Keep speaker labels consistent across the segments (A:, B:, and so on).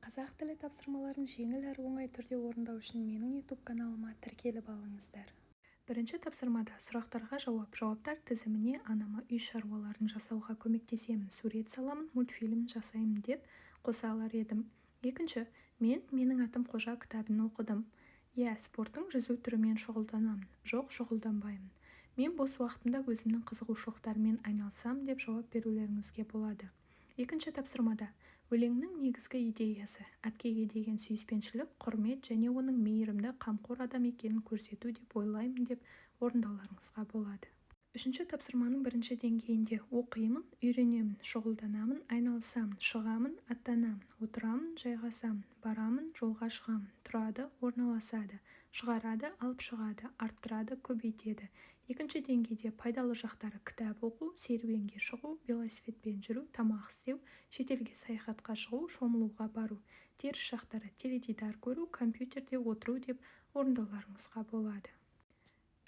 A: Қазақ тілі тапсырмаларын жеңіл әрі оңай түрде орындау үшін менің YouTube каналыма тіркеліп алыңыздар. Бірінші тапсырмада сұрақтарға жауаптар тізіміне анама үй шаруаларын жасауға көмектесемін, сурет саламын, мультфильм жасаймын деп қоса алар едім. Екінші, менің атым Қожа кітабын оқыдым. Спорттың жүзу түрімен шұғылданамын. Жоқ, шұғылданбаймын. Мен бос уақытымда өзімнің қызығушылықтарымен айналысам деп жауап берулеріңізге болады. Екінші тапсырмада өлеңнің негізгі идеясы әпкеге деген сүйіспеншілік, құрмет және оның мейірімді, қамқор адам екенін көрсету деп ойлаймын деп орындауларыңызға болады. Үшінші тапсырманың бірінші деңгейінде оқимын, үйренемін, шұғылданамын, айналысамын, шығамын, аттанамын, отырамын, жайғасамын, барамын, жолға шығамын, тұрады, орналасады, шығарады, алып шығады, арттырады, көбейтеді. Екінші деңгейде пайдалы жақтары кітап оқу, серуенге шығу, велосипедпен жүру, тамақ істеу, шетелге саяхатқа шығу, шомылуға бару. Теріс жақтары теледидар көру, компьютерде отыру деп орындауларыңызға болады.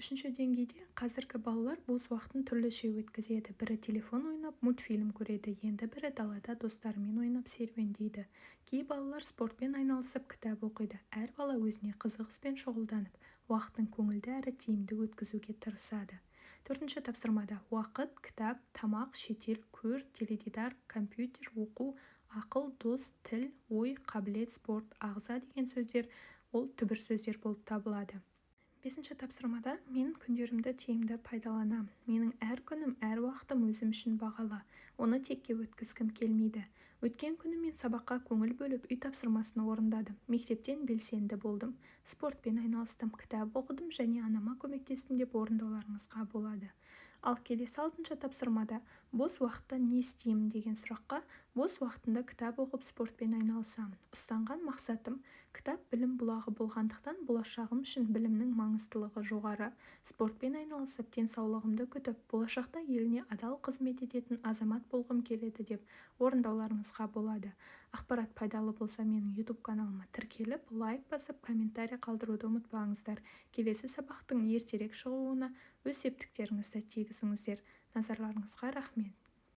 A: Үшінші деңгейде қазіргі балалар бос уақытын түрліше өткізеді. Бірі телефон ойнап, мультфильм көреді, енді бірі далада достарымен ойнап серуендейді. Кей балалар спортпен айналысып, кітап оқиды. Әр бала өзіне қызық іспен шұғылданып, уақытын көңілді әрі тиімді өткізуге тырысады. Төртінші тапсырмада уақыт, кітап, тамақ, шетел, көр, теледидар, компьютер, оқу, ақыл, дос, тіл, ой, қабілет, спорт, ағза деген сөздер ол түбір сөздер болып табылады. Бесінші тапсырмада мен күндерімді тиімді пайдаланамын. Менің әр күнім, әр уақытым өзім үшін бағалы. Оны текке өткізгім келмейді. Өткен күні мен сабаққа көңіл бөліп үй тапсырмасын орындадым. Мектептен белсенді болдым. Спортпен айналыстым, кітап оқыдым және анама көмектестім деп орындауларыңызға болады. Ал келесі 6-шы тапсырмада бос уақытта не істеймін деген сұраққа бос уақытында кітап оқып спортпен айналысамын. Ұстанған мақсатым кітап білім бұлағы болғандықтан болашағым үшін білімнің маңыздылығы жоғары. Спортпен айналысып, денсаулығымды күтіп, болашақта еліне адал қызмет ететін азамат болғым келеді деп орындауларыңызға болады. Ақпарат пайдалы болса менің YouTube каналыма тіркеліп, лайк басып, комментарий қалдыруды ұмытпаңыздар. Келесі сабақтың ертерек шығуына өз септіктеріңізді тигізіңіздер. Назарларыңызға рахмет.